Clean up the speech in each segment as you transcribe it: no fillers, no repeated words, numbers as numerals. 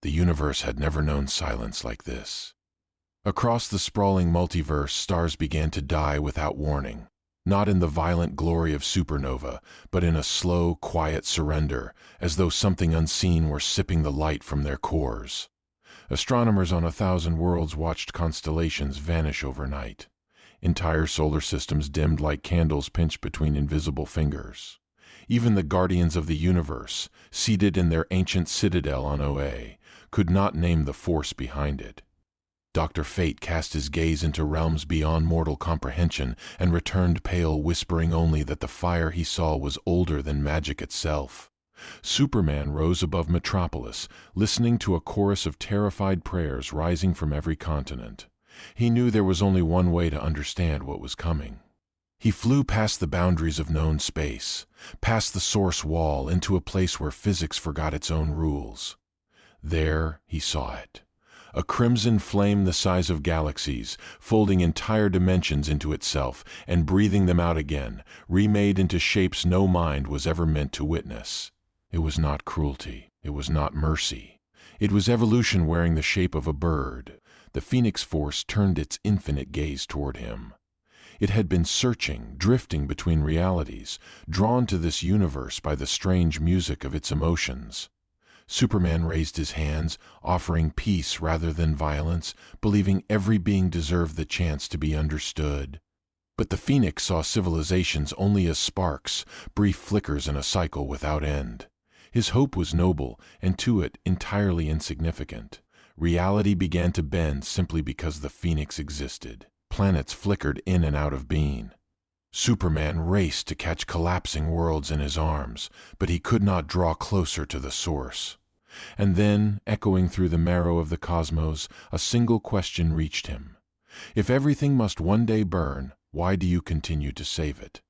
The universe had never known silence like this. Across the sprawling multiverse, stars began to die without warning, not in the violent glory of supernova, but in a slow, quiet surrender, as though something unseen were sipping the light from their cores. Astronomers on 1,000 worlds watched constellations vanish overnight. Entire solar systems dimmed like candles pinched between invisible fingers. Even the guardians of the universe, seated in their ancient citadel on OA, could not name the force behind it. Dr. Fate cast his gaze into realms beyond mortal comprehension and returned pale, whispering only that the fire he saw was older than magic itself. Superman rose above Metropolis, listening to a chorus of terrified prayers rising from every continent. He knew there was only one way to understand what was coming. He flew past the boundaries of known space, past the source wall, into a place where physics forgot its own rules. There he saw it. A crimson flame the size of galaxies, folding entire dimensions into itself and breathing them out again, remade into shapes no mind was ever meant to witness. It was not cruelty. It was not mercy. It was evolution wearing the shape of a bird. The Phoenix Force turned its infinite gaze toward him. It had been searching, drifting between realities, drawn to this universe by the strange music of its emotions. Superman raised his hands, offering peace rather than violence, believing every being deserved the chance to be understood. But the Phoenix saw civilizations only as sparks, brief flickers in a cycle without end. His hope was noble, and to it entirely insignificant. Reality began to bend simply because the Phoenix existed. Planets flickered in and out of being. Superman raced to catch collapsing worlds in his arms, but he could not draw closer to the source. And then, echoing through the marrow of the cosmos, a single question reached him. If everything must one day burn, why do you continue to save it?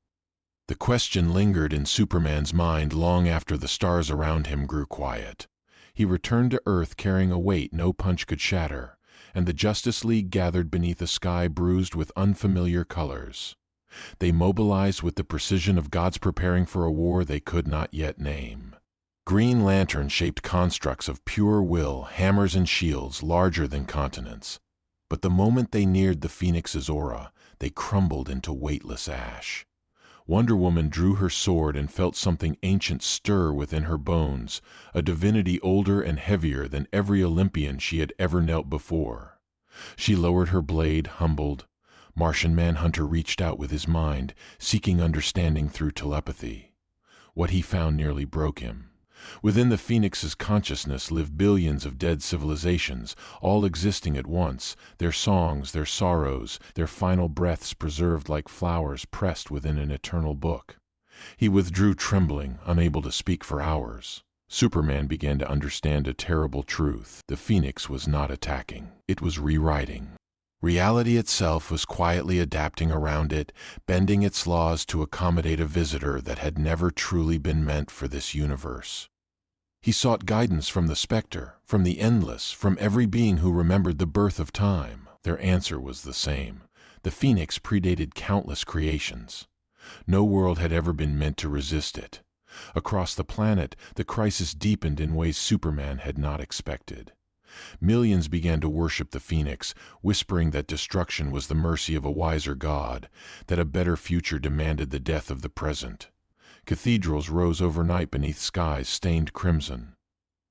The question lingered in Superman's mind long after the stars around him grew quiet. He returned to Earth carrying a weight no punch could shatter, and the Justice League gathered beneath a sky bruised with unfamiliar colors. They mobilized with the precision of gods preparing for a war they could not yet name. Green Lantern-shaped constructs of pure will, hammers and shields larger than continents. But the moment they neared the Phoenix's aura, they crumbled into weightless ash. Wonder Woman drew her sword and felt something ancient stir within her bones, a divinity older and heavier than every Olympian she had ever knelt before. She lowered her blade, humbled. Martian Manhunter reached out with his mind, seeking understanding through telepathy. What he found nearly broke him. Within the Phoenix's consciousness lived billions of dead civilizations, all existing at once, their songs, their sorrows, their final breaths preserved like flowers pressed within an eternal book. He withdrew trembling, unable to speak for hours. Superman began to understand a terrible truth. The Phoenix was not attacking. It was rewriting. Reality itself was quietly adapting around it, bending its laws to accommodate a visitor that had never truly been meant for this universe. He sought guidance from the specter, from the endless, from every being who remembered the birth of time. Their answer was the same. The Phoenix predated countless creations. No world had ever been meant to resist it. Across the planet, the crisis deepened in ways Superman had not expected. Millions began to worship the Phoenix, whispering that destruction was the mercy of a wiser God, that a better future demanded the death of the present. Cathedrals rose overnight beneath skies stained crimson.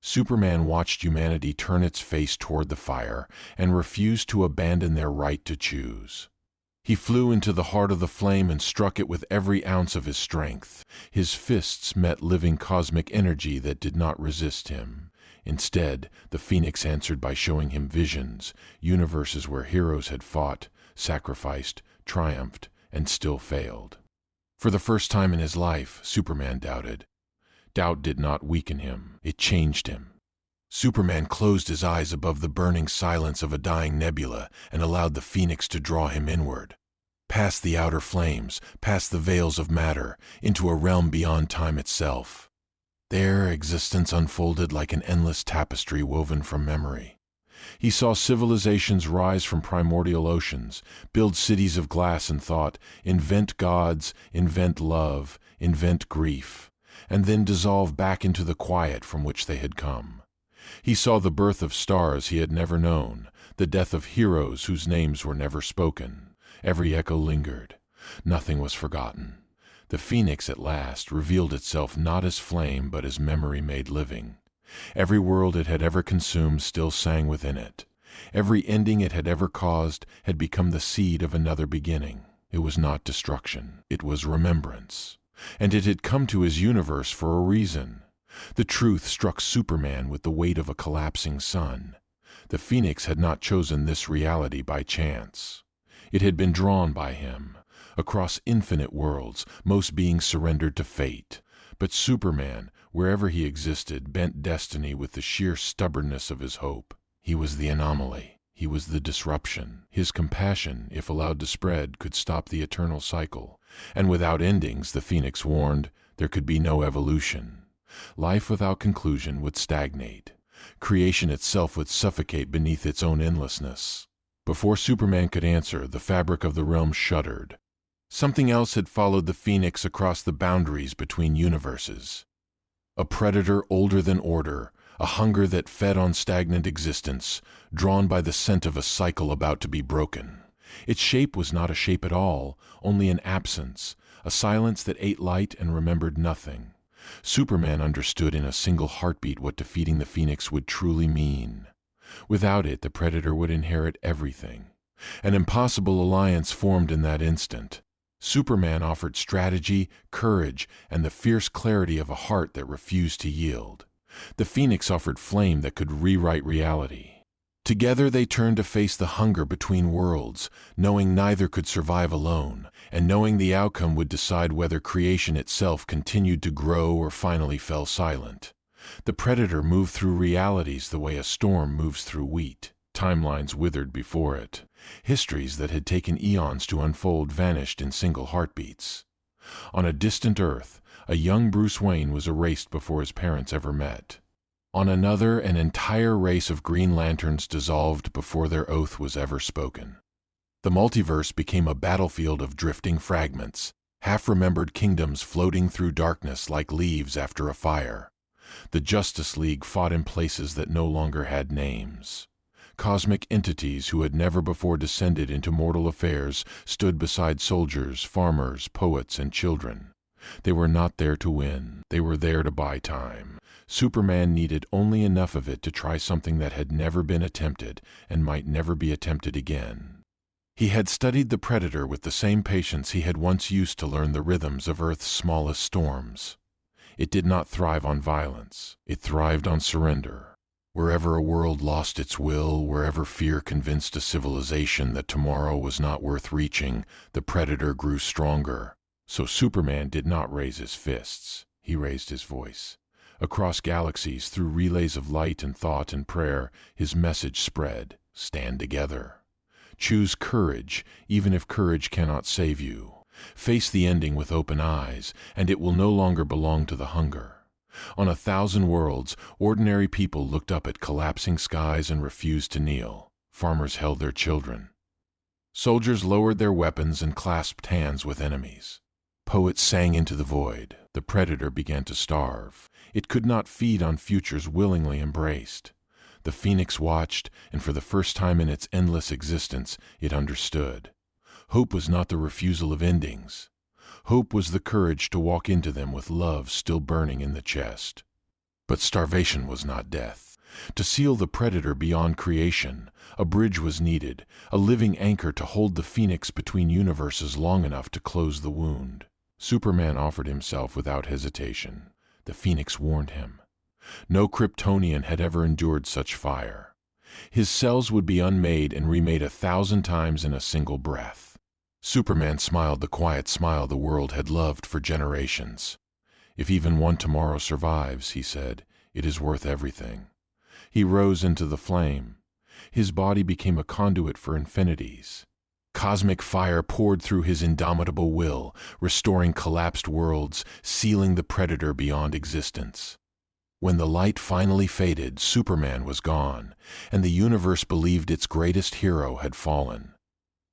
Superman watched humanity turn its face toward the fire and refused to abandon their right to choose. He flew into the heart of the flame and struck it with every ounce of his strength. His fists met living cosmic energy that did not resist him. Instead, the Phoenix answered by showing him visions, universes where heroes had fought, sacrificed, triumphed, and still failed. For the first time in his life, Superman doubted. Doubt did not weaken him, it changed him. Superman closed his eyes above the burning silence of a dying nebula and allowed the Phoenix to draw him inward. Past the outer flames, past the veils of matter, into a realm beyond time itself. There, existence unfolded like an endless tapestry woven from memory. He saw civilizations rise from primordial oceans, build cities of glass and thought, invent gods, invent love, invent grief, and then dissolve back into the quiet from which they had come. He saw the birth of stars he had never known, the death of heroes whose names were never spoken. Every echo lingered. Nothing was forgotten. The phoenix at last revealed itself not as flame but as memory made living. Every world it had ever consumed still sang within it. Every ending it had ever caused had become the seed of another beginning. It was not destruction, it was remembrance. And it had come to his universe for a reason. The truth struck Superman with the weight of a collapsing sun. The phoenix had not chosen this reality by chance. It had been drawn by him. Across infinite worlds, most beings surrendered to fate. But Superman, wherever he existed, bent destiny with the sheer stubbornness of his hope. He was the anomaly. He was the disruption. His compassion, if allowed to spread, could stop the eternal cycle. And without endings, the phoenix warned, there could be no evolution. Life without conclusion would stagnate. Creation itself would suffocate beneath its own endlessness. Before Superman could answer, the fabric of the realm shuddered. Something else had followed the phoenix across the boundaries between universes. A predator older than order, a hunger that fed on stagnant existence, drawn by the scent of a cycle about to be broken. Its shape was not a shape at all, only an absence, a silence that ate light and remembered nothing. Superman understood in a single heartbeat what defeating the phoenix would truly mean. Without it, the predator would inherit everything. An impossible alliance formed in that instant. Superman offered strategy, courage, and the fierce clarity of a heart that refused to yield. The phoenix offered flame that could rewrite reality. Together they turned to face the hunger between worlds, knowing neither could survive alone, and knowing the outcome would decide whether creation itself continued to grow or finally fell silent. The predator moved through realities the way a storm moves through wheat. Timelines withered before it. Histories that had taken eons to unfold vanished in single heartbeats. On a distant Earth, a young Bruce Wayne was erased before his parents ever met. On another, an entire race of Green Lanterns dissolved before their oath was ever spoken. The multiverse became a battlefield of drifting fragments, half-remembered kingdoms floating through darkness like leaves after a fire. The Justice League fought in places that no longer had names. Cosmic entities who had never before descended into mortal affairs stood beside soldiers, farmers, poets, and children. They were not there to win. They were there to buy time. Superman needed only enough of it to try something that had never been attempted and might never be attempted again. He had studied the Predator with the same patience he had once used to learn the rhythms of Earth's smallest storms. It did not thrive on violence. It thrived on surrender. Wherever a world lost its will, wherever fear convinced a civilization that tomorrow was not worth reaching, the Predator grew stronger. So Superman did not raise his fists. He raised his voice. Across galaxies, through relays of light and thought and prayer, his message spread. Stand together. Choose courage, even if courage cannot save you. Face the ending with open eyes, and it will no longer belong to the hunger. On 1,000 worlds, ordinary people looked up at collapsing skies and refused to kneel. Farmers held their children. Soldiers lowered their weapons and clasped hands with enemies. Poets sang into the void. The Predator began to starve. It could not feed on futures willingly embraced. The Phoenix watched, and for the first time in its endless existence, it understood. Hope was not the refusal of endings. Hope was the courage to walk into them with love still burning in the chest. But starvation was not death. To seal the Predator beyond creation, a bridge was needed, a living anchor to hold the Phoenix between universes long enough to close the wound. Superman offered himself without hesitation. The Phoenix warned him. No Kryptonian had ever endured such fire. His cells would be unmade and remade 1,000 times in a single breath. Superman smiled the quiet smile the world had loved for generations. If even one tomorrow survives, he said, it is worth everything. He rose into the flame. His body became a conduit for infinities. Cosmic fire poured through his indomitable will, restoring collapsed worlds, sealing the Predator beyond existence. When the light finally faded, Superman was gone, and the universe believed its greatest hero had fallen.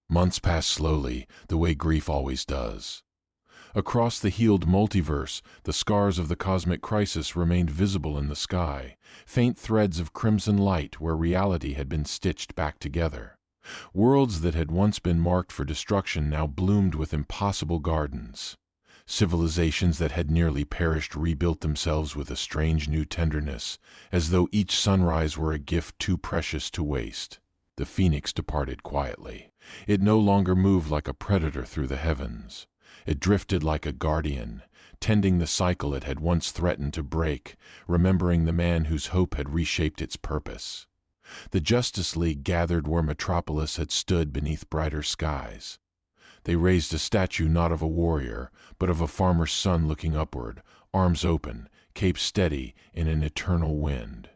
Months passed slowly, the way grief always does. Across the healed multiverse, the scars of the cosmic crisis remained visible in the sky, faint threads of crimson light where reality had been stitched back together. Worlds that had once been marked for destruction now bloomed with impossible gardens. Civilizations that had nearly perished rebuilt themselves with a strange new tenderness, as though each sunrise were a gift too precious to waste. The phoenix departed quietly. It no longer moved like a predator through the heavens. It drifted like a guardian, tending the cycle it had once threatened to break, remembering the man whose hope had reshaped its purpose. The Justice League gathered where Metropolis had stood beneath brighter skies. They raised a statue not of a warrior, but of a farmer's son looking upward, arms open, cape steady in an eternal wind.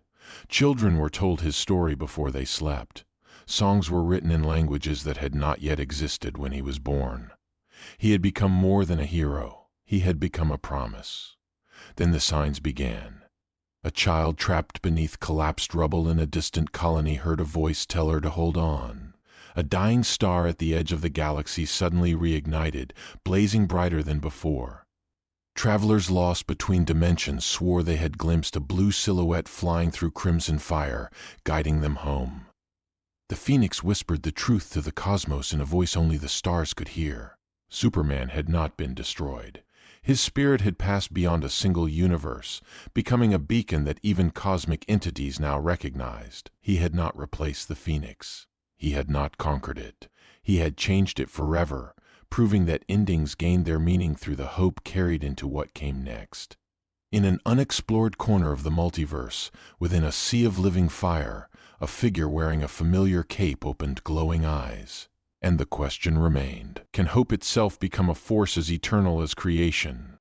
Children were told his story before they slept. Songs were written in languages that had not yet existed when he was born. He had become more than a hero. He had become a promise. Then the signs began. A child trapped beneath collapsed rubble in a distant colony heard a voice tell her to hold on. A dying star at the edge of the galaxy suddenly reignited, blazing brighter than before. Travelers lost between dimensions swore they had glimpsed a blue silhouette flying through crimson fire, guiding them home. The Phoenix whispered the truth to the cosmos in a voice only the stars could hear. Superman had not been destroyed. His spirit had passed beyond a single universe, becoming a beacon that even cosmic entities now recognized. He had not replaced the Phoenix. He had not conquered it. He had changed it forever, proving that endings gained their meaning through the hope carried into what came next. In an unexplored corner of the multiverse, within a sea of living fire, a figure wearing a familiar cape opened glowing eyes. And the question remained, can hope itself become a force as eternal as creation?